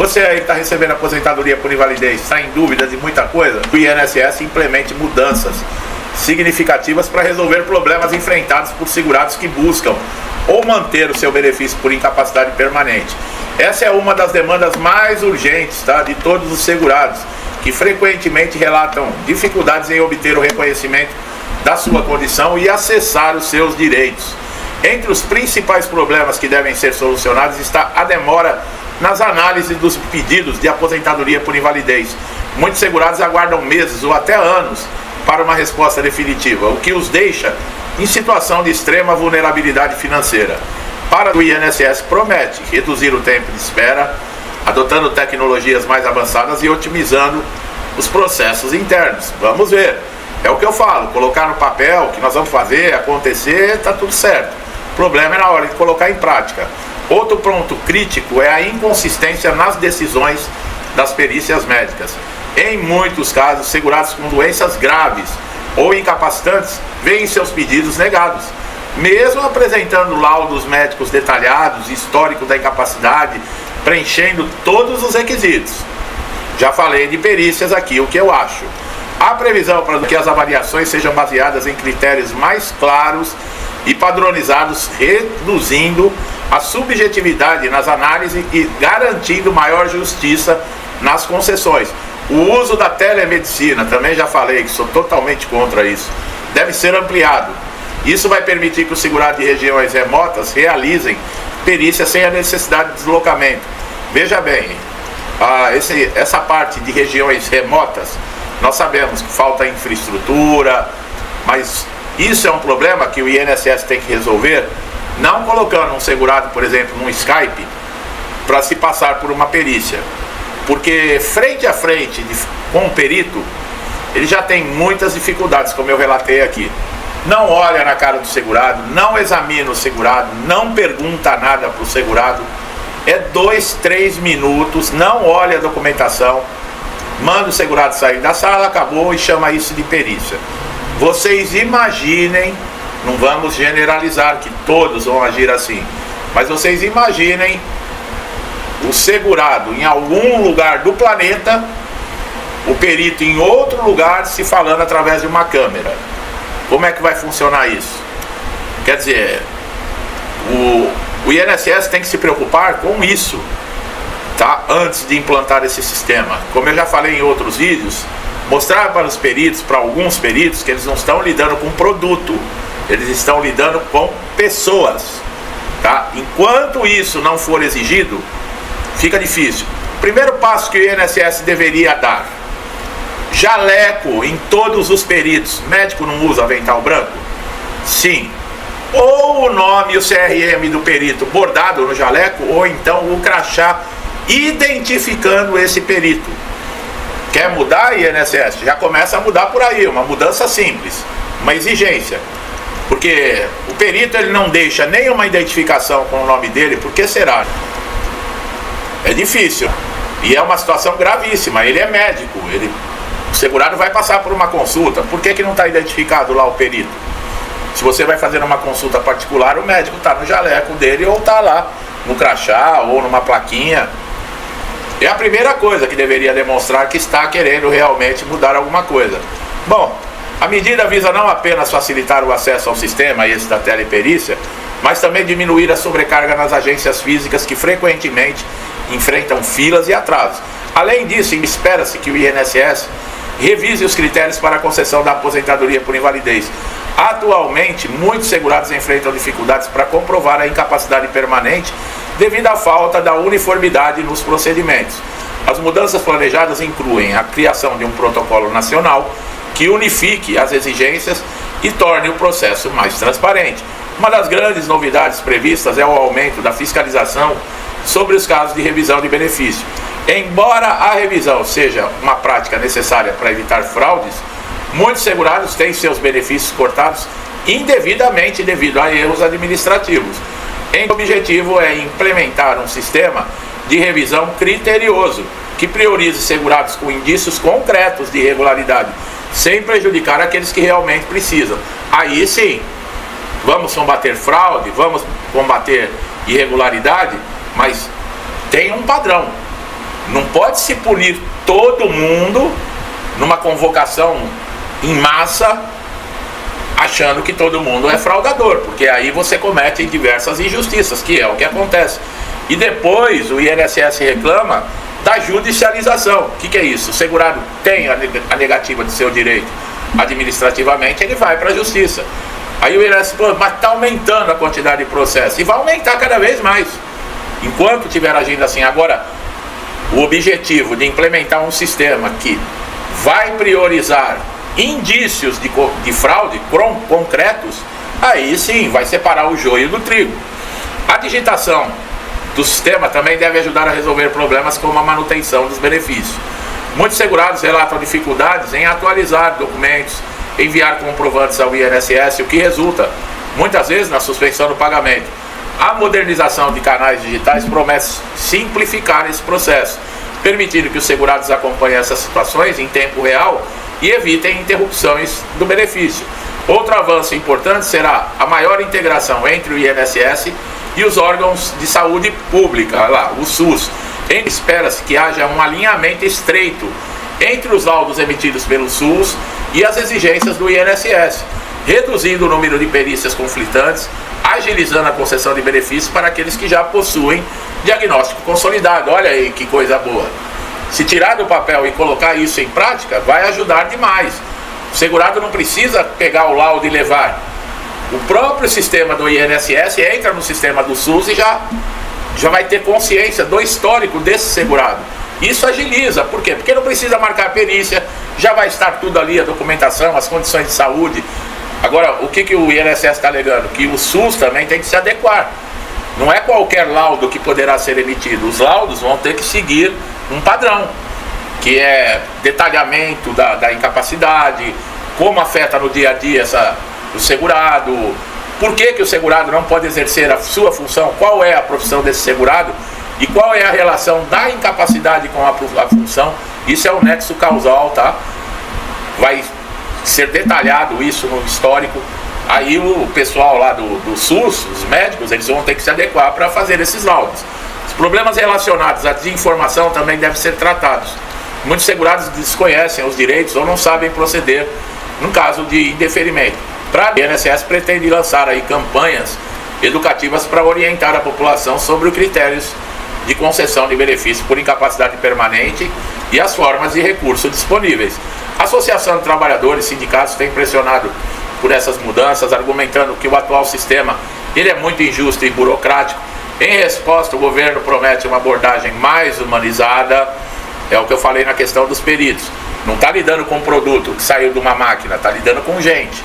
Você aí que está recebendo aposentadoria por invalidez, está em dúvida de muita coisa, o INSS implemente mudanças significativas para resolver problemas enfrentados por segurados que buscam ou manter o seu benefício por incapacidade permanente. Essa é uma das demandas mais urgentes, tá, de todos os segurados, que frequentemente relatam dificuldades em obter o reconhecimento da sua condição e acessar os seus direitos. Entre os principais problemas que devem ser solucionados está a demora nas análises dos pedidos de aposentadoria por invalidez. Muitos segurados aguardam meses ou até anos para uma resposta definitiva, o que os deixa em situação de extrema vulnerabilidade financeira. Para o INSS promete reduzir o tempo de espera, adotando tecnologias mais avançadas e otimizando os processos internos. Vamos ver. É o que eu falo, colocar no papel o que nós vamos fazer, acontecer, está tudo certo. O problema é na hora de colocar em prática. Outro ponto crítico é a inconsistência nas decisões das perícias médicas. Em muitos casos, segurados com doenças graves ou incapacitantes veem seus pedidos negados, mesmo apresentando laudos médicos detalhados, histórico da incapacidade, preenchendo todos os requisitos. Já falei de perícias aqui, o que eu acho. Há previsão para que as avaliações sejam baseadas em critérios mais claros e padronizados, reduzindo a subjetividade nas análises e garantindo maior justiça nas concessões. O uso da telemedicina, também já falei que sou totalmente contra isso, deve ser ampliado. Isso vai permitir que os segurados de regiões remotas realizem perícias sem a necessidade de deslocamento. Veja bem, essa parte de regiões remotas, nós sabemos que falta infraestrutura, mas isso é um problema que o INSS tem que resolver, não colocando um segurado, por exemplo, num Skype, para se passar por uma perícia. Porque frente a frente com o perito, ele já tem muitas dificuldades, como eu relatei aqui. Não olha na cara do segurado, não examina o segurado, não pergunta nada para o segurado. É 2, 3 minutos, não olha a documentação, manda o segurado sair da sala, acabou, e chama isso de perícia. Vocês imaginem, não vamos generalizar que todos vão agir assim, mas vocês imaginem o segurado em algum lugar do planeta, o perito em outro lugar, se falando através de uma câmera. Como é que vai funcionar isso? Quer dizer, o INSS tem que se preocupar com isso, tá? Antes de implantar esse sistema. Como eu já falei em outros vídeos, mostrar para os peritos, para alguns peritos, que eles não estão lidando com produto, eles estão lidando com pessoas, tá? Enquanto isso não for exigido, fica difícil. Primeiro passo que o INSS deveria dar: jaleco em todos os peritos. Médico não usa avental branco? Sim. Ou o nome e o CRM do perito bordado no jaleco, ou então o crachá identificando esse perito. Quer mudar, INSS? Já começa a mudar por aí, uma mudança simples, uma exigência. Porque o perito ele não deixa nenhuma identificação com o nome dele, por que será? É difícil. E é uma situação gravíssima. Ele é médico, o segurado vai passar por uma consulta. Por que não está identificado lá o perito? Se você vai fazer uma consulta particular, o médico está no jaleco dele, ou está lá no crachá, ou numa plaquinha. É a primeira coisa que deveria demonstrar que está querendo realmente mudar alguma coisa. Bom, a medida visa não apenas facilitar o acesso ao sistema, esse da teleperícia, mas também diminuir a sobrecarga nas agências físicas que frequentemente enfrentam filas e atrasos. Além disso, espera-se que o INSS revise os critérios para a concessão da aposentadoria por invalidez. Atualmente, muitos segurados enfrentam dificuldades para comprovar a incapacidade permanente devido à falta da uniformidade nos procedimentos. As mudanças planejadas incluem a criação de um protocolo nacional que unifique as exigências e torne o processo mais transparente. Uma das grandes novidades previstas é o aumento da fiscalização sobre os casos de revisão de benefício. Embora a revisão seja uma prática necessária para evitar fraudes, muitos segurados têm seus benefícios cortados indevidamente devido a erros administrativos. O objetivo é implementar um sistema de revisão criterioso que priorize segurados com indícios concretos de irregularidade, sem prejudicar aqueles que realmente precisam. Aí sim, vamos combater fraude, vamos combater irregularidade, mas tem um padrão. Não pode se punir todo mundo numa convocação em massa, achando que todo mundo é fraudador, porque aí você comete diversas injustiças, que é o que acontece. E depois o INSS reclama da judicialização. O que é isso? O segurado tem a negativa de seu direito administrativamente, ele vai para a justiça. Aí o INSS fala, mas está aumentando a quantidade de processos, e vai aumentar cada vez mais, enquanto estiver agindo assim. Agora, o objetivo de implementar um sistema que vai priorizar indícios de fraude concretos, aí sim vai separar o joio do trigo. A digitação do sistema também deve ajudar a resolver problemas como a manutenção dos benefícios. Muitos segurados relatam dificuldades em atualizar documentos, enviar comprovantes ao INSS, o que resulta muitas vezes na suspensão do pagamento. A modernização de canais digitais promete simplificar esse processo, permitindo que os segurados acompanhem essas situações em tempo real e evitem interrupções do benefício. Outro avanço importante será a maior integração entre o INSS e os órgãos de saúde pública, lá, o SUS. Espera-se que haja um alinhamento estreito entre os laudos emitidos pelo SUS e as exigências do INSS, reduzindo o número de perícias conflitantes, agilizando a concessão de benefícios para aqueles que já possuem diagnóstico consolidado. Olha aí que coisa boa. Se tirar do papel e colocar isso em prática, vai ajudar demais. O segurado não precisa pegar o laudo e levar. O próprio sistema do INSS entra no sistema do SUS e já vai ter consciência do histórico desse segurado. Isso agiliza. Por quê? Porque não precisa marcar perícia, já vai estar tudo ali, a documentação, as condições de saúde. Agora, o que o INSS está alegando? Que o SUS também tem que se adequar. Não é qualquer laudo que poderá ser emitido. Os laudos vão ter que seguir um padrão, que é detalhamento da incapacidade, como afeta no dia a dia o segurado, por que o segurado não pode exercer a sua função, qual é a profissão desse segurado e qual é a relação da incapacidade com a função. Isso é o nexo causal, tá? Vai ser detalhado isso no histórico. Aí o pessoal lá do SUS, os médicos, eles vão ter que se adequar para fazer esses laudos. Os problemas relacionados à desinformação também devem ser tratados. Muitos segurados desconhecem os direitos ou não sabem proceder no caso de indeferimento. A INSS pretende lançar aí campanhas educativas para orientar a população sobre os critérios de concessão de benefício por incapacidade permanente e as formas de recurso disponíveis. A Associação de Trabalhadores e Sindicatos tem pressionado por essas mudanças, argumentando que o atual sistema ele é muito injusto e burocrático. Em resposta, o governo promete uma abordagem mais humanizada. É o que eu falei na questão dos peritos. Não está lidando com um produto que saiu de uma máquina, está lidando com gente.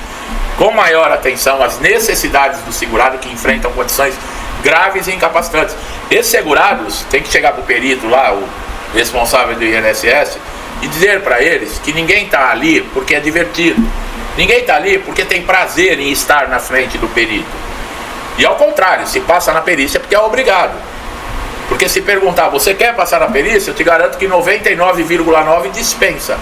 Com maior atenção às necessidades do segurado que enfrentam condições graves e incapacitantes. Esses segurados têm que chegar para o perito lá, o responsável do INSS, e dizer para eles que ninguém está ali porque é divertido. Ninguém está ali porque tem prazer em estar na frente do perito. E ao contrário, se passa na perícia porque é obrigado. Porque se perguntar, você quer passar na perícia? Eu te garanto que 99,9% dispensa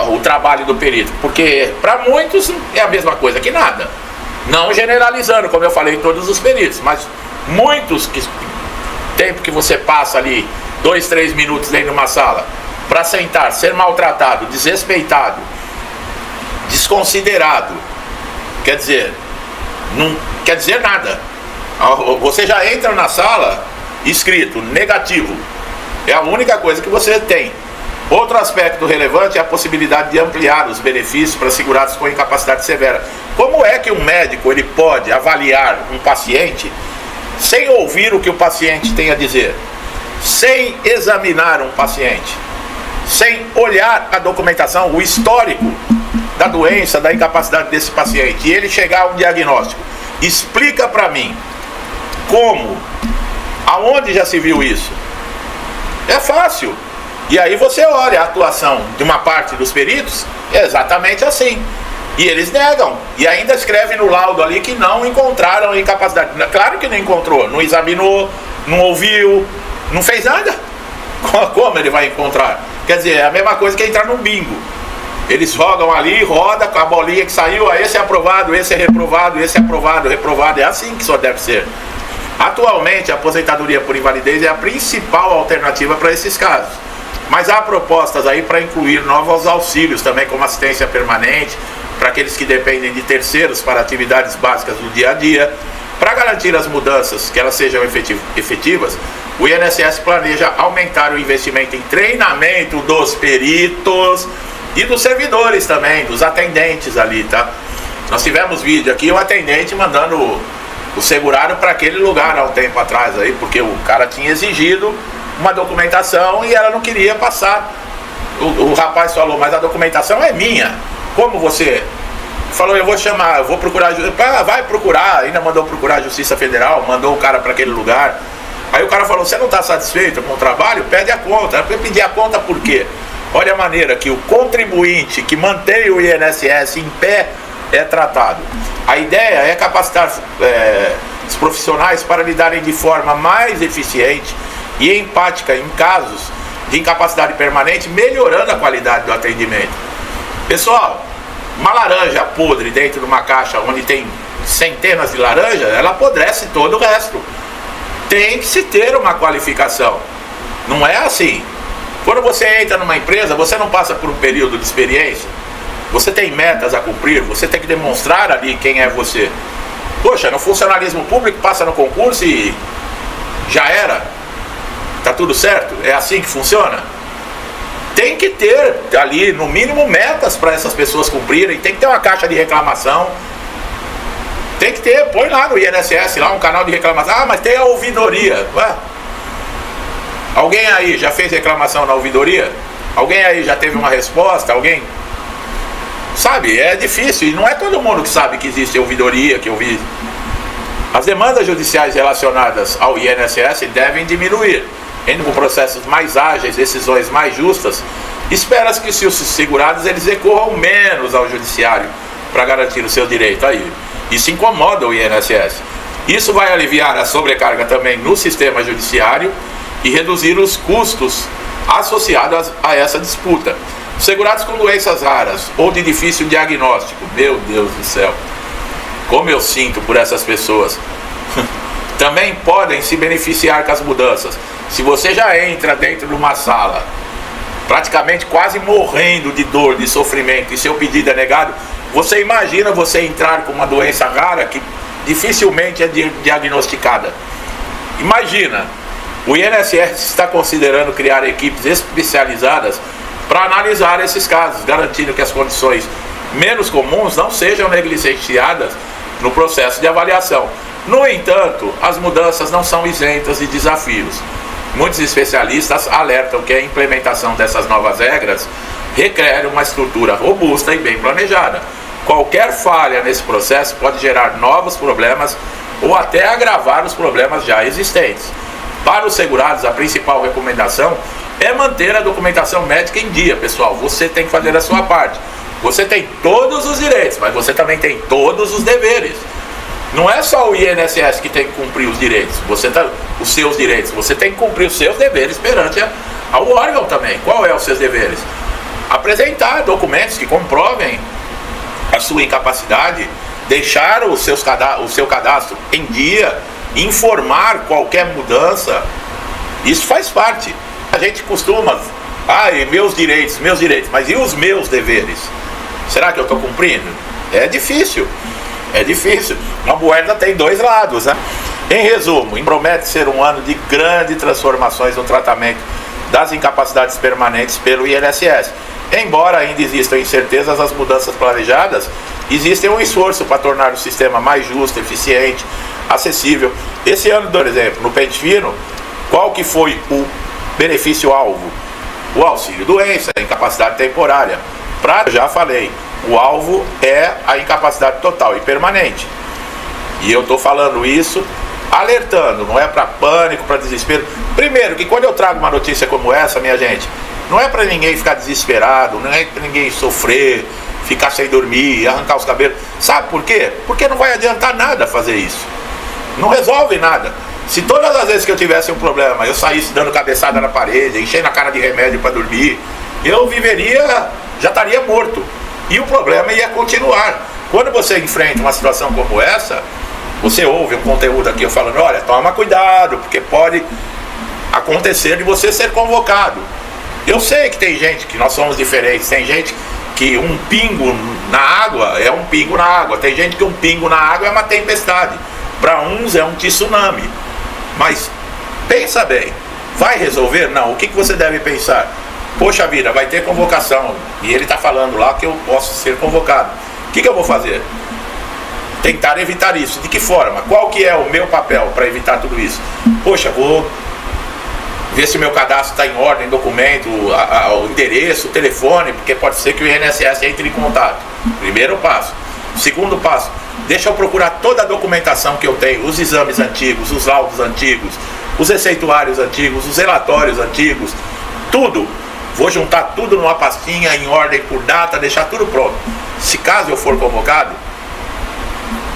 o trabalho do perito. Porque para muitos é a mesma coisa que nada. Não generalizando, como eu falei, todos os peritos. Mas muitos, tempo que você passa ali 2, 3 minutos dentro de uma sala para sentar, ser maltratado, desrespeitado, desconsiderado, quer dizer, não quer dizer nada. Você já entra na sala escrito negativo. É a única coisa que você tem. Outro aspecto relevante é a possibilidade de ampliar os benefícios para segurados com incapacidade severa. Como é que um médico ele pode avaliar um paciente sem ouvir o que o paciente tem a dizer, sem examinar um paciente, sem olhar a documentação, o histórico da doença, da incapacidade desse paciente, e ele chegar a um diagnóstico? Explica para mim como, aonde já se viu isso? É fácil. E aí você olha a atuação de uma parte dos peritos, é exatamente assim. E eles negam. E ainda escrevem no laudo ali que não encontraram incapacidade. Claro que não encontrou, não examinou, não ouviu, não fez nada. Como ele vai encontrar? Quer dizer, é a mesma coisa que entrar num bingo. Eles jogam ali, roda com a bolinha que saiu, esse é aprovado, esse é reprovado, esse é aprovado, reprovado. É assim que só deve ser. Atualmente, a aposentadoria por invalidez é a principal alternativa para esses casos. Mas há propostas aí para incluir novos auxílios também, como assistência permanente, para aqueles que dependem de terceiros para atividades básicas do dia a dia. Para garantir as mudanças, que elas sejam efetivas, o INSS planeja aumentar o investimento em treinamento dos peritos e dos servidores também, dos atendentes ali, tá? Nós tivemos vídeo aqui, o atendente mandando o segurado para aquele lugar há um tempo atrás aí, porque o cara tinha exigido uma documentação e ela não queria passar. O rapaz falou, mas a documentação é minha. Como você? Falou, eu vou chamar, eu vou procurar, vai procurar, ainda mandou procurar a Justiça Federal, mandou o cara para aquele lugar. Aí o cara falou, você não está satisfeito com o trabalho? Pede a conta. Eu pedi a conta por quê? Olha a maneira que o contribuinte que mantém o INSS em pé é tratado. A ideia é capacitar os profissionais para lidarem de forma mais eficiente e empática em casos de incapacidade permanente, melhorando a qualidade do atendimento. Pessoal, uma laranja podre dentro de uma caixa onde tem centenas de laranjas, ela apodrece todo o resto. Tem que se ter uma qualificação. Não é assim. Quando você entra numa empresa, você não passa por um período de experiência. Você tem metas a cumprir, você tem que demonstrar ali quem é você. Poxa, no funcionalismo público passa no concurso e já era. Tá tudo certo? É assim que funciona? Tem que ter ali, no mínimo, metas para essas pessoas cumprirem. Tem que ter uma caixa de reclamação. Tem que ter, põe lá no INSS, lá um canal de reclamação. Ah, mas tem a ouvidoria. Ué? Alguém aí já fez reclamação na ouvidoria? Alguém aí já teve uma resposta? Alguém? Sabe, é difícil. E não é todo mundo que sabe que existe ouvidoria, que ouvi. As demandas judiciais relacionadas ao INSS devem diminuir. Indo com processos mais ágeis, decisões mais justas, espera-se que se os segurados eles recorram menos ao judiciário para garantir o seu direito aí. Isso incomoda o INSS. Isso vai aliviar a sobrecarga também no sistema judiciário e reduzir os custos associados a essa disputa. Segurados com doenças raras ou de difícil diagnóstico, meu Deus do céu, como eu sinto por essas pessoas, também podem se beneficiar com as mudanças. Se você já entra dentro de uma sala, praticamente quase morrendo de dor, de sofrimento, e seu pedido é negado, você imagina você entrar com uma doença rara que dificilmente é diagnosticada. Imagina, o INSS está considerando criar equipes especializadas para analisar esses casos, garantindo que as condições menos comuns não sejam negligenciadas no processo de avaliação. No entanto, as mudanças não são isentas de desafios. Muitos especialistas alertam que a implementação dessas novas regras requer uma estrutura robusta e bem planejada. Qualquer falha nesse processo pode gerar novos problemas ou até agravar os problemas já existentes. Para os segurados, a principal recomendação é manter a documentação médica em dia, pessoal. Você tem que fazer a sua parte. Você tem todos os direitos, mas você também tem todos os deveres. Não é só o INSS que tem que cumprir os direitos, os seus direitos. Você tem que cumprir os seus deveres perante ao órgão também. Qual é os seus deveres? Apresentar documentos que comprovem a sua incapacidade, deixar o seu cadastro em dia, informar qualquer mudança. Isso faz parte. A gente costuma, meus direitos, mas e os meus deveres? Será que eu estou cumprindo? É difícil. É difícil. Uma moeda tem dois lados, né? Em resumo, promete ser um ano de grandes transformações no tratamento das incapacidades permanentes pelo INSS. Embora ainda existam incertezas, as mudanças planejadas, existe um esforço para tornar o sistema mais justo, eficiente, acessível. Esse ano, por exemplo, no pente fino, qual que foi o benefício-alvo? O auxílio doença, a incapacidade temporária. Já falei, o alvo é a incapacidade total e permanente. E eu estou falando isso alertando, não é para pânico, para desespero. Primeiro, que quando eu trago uma notícia como essa, minha gente, não é para ninguém ficar desesperado, não é para ninguém sofrer, ficar sem dormir, arrancar os cabelos. Sabe por quê? Porque não vai adiantar nada fazer isso. Não resolve nada. Se todas as vezes que eu tivesse um problema, eu saísse dando cabeçada na parede, enchendo a cara de remédio para dormir, eu já estaria morto. E o problema ia continuar. Quando você enfrenta uma situação como essa, Você ouve um conteúdo aqui eu falando, olha, toma cuidado, porque pode acontecer de você ser convocado. Eu sei que tem gente, que nós somos diferentes, tem gente que um pingo na água é um pingo na água, tem gente que um pingo na água é uma tempestade, para uns é um tsunami. Mas pensa bem, vai resolver? Não. O que você deve pensar? Poxa vida, vai ter convocação e ele está falando lá que eu posso ser convocado. O que eu vou fazer? Tentar evitar isso. De que forma? Qual que é o meu papel para evitar tudo isso? Poxa, vou ver se meu cadastro está em ordem, documento, o endereço, o telefone, porque pode ser que o INSS entre em contato. Primeiro passo. Segundo passo, deixa eu procurar toda a documentação que eu tenho, os exames antigos, os laudos antigos, os receituários antigos, os relatórios antigos, tudo. Vou juntar tudo numa pastinha, em ordem por data, deixar tudo pronto. Se caso eu for convocado,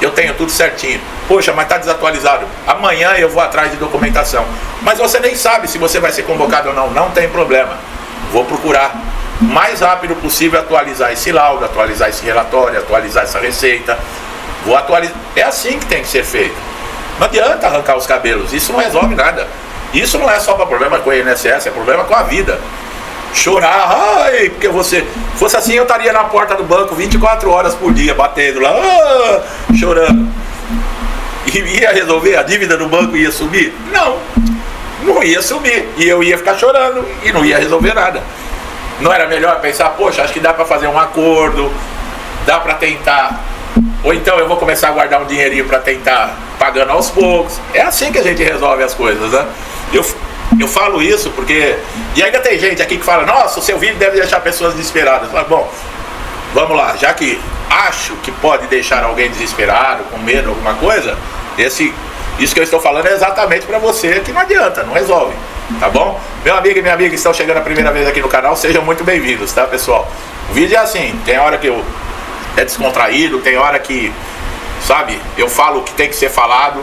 eu tenho tudo certinho. Poxa, mas está desatualizado. Amanhã eu vou atrás de documentação. Mas você nem sabe se você vai ser convocado ou não. Não tem problema. Vou procurar o mais rápido possível atualizar esse laudo, atualizar esse relatório, atualizar essa receita. Vou atualizar. É assim que tem que ser feito. Não adianta arrancar os cabelos. Isso não resolve nada. Isso não é só para problema com o INSS, é problema com a vida. Chorar, ai, porque você fosse assim eu estaria na porta do banco 24 horas por dia, batendo lá, chorando. E ia resolver? A dívida do banco ia subir? Não ia subir. E eu ia ficar chorando e não ia resolver nada. Não era melhor pensar, poxa, acho que dá para fazer um acordo, dá para tentar, ou então eu vou começar a guardar um dinheirinho para tentar pagando aos poucos. É assim que a gente resolve as coisas, né? Eu falo isso porque... E ainda tem gente aqui que fala, nossa, o seu vídeo deve deixar pessoas desesperadas. Mas, bom, vamos lá, já que acho que pode deixar alguém desesperado, com medo, alguma coisa, isso que eu estou falando é exatamente para você, que não adianta, não resolve, tá bom? Meu amigo e minha amiga que estão chegando a primeira vez aqui no canal, sejam muito bem-vindos, tá, pessoal? O vídeo é assim, tem hora que é descontraído, tem hora que, sabe, eu falo o que tem que ser falado,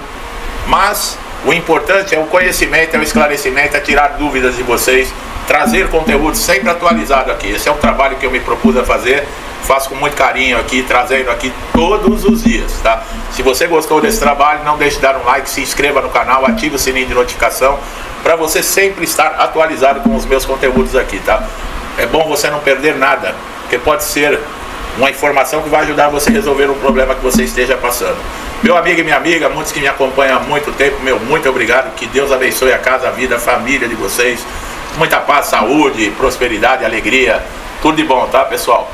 mas o importante é o conhecimento, é o esclarecimento, é tirar dúvidas de vocês, trazer conteúdo sempre atualizado aqui. Esse é um trabalho que eu me propus a fazer, faço com muito carinho aqui, trazendo aqui todos os dias, tá? Se você gostou desse trabalho, não deixe de dar um like, se inscreva no canal, ative o sininho de notificação, para você sempre estar atualizado com os meus conteúdos aqui, tá? É bom você não perder nada, porque pode ser uma informação que vai ajudar você a resolver um problema que você esteja passando. Meu amigo e minha amiga, muitos que me acompanham há muito tempo, meu muito obrigado, que Deus abençoe a casa, a vida, a família de vocês, muita paz, saúde, prosperidade, alegria, tudo de bom, tá, pessoal?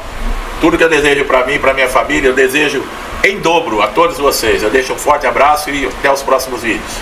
Tudo que eu desejo para mim, para minha família, eu desejo em dobro a todos vocês. Eu deixo um forte abraço e até os próximos vídeos.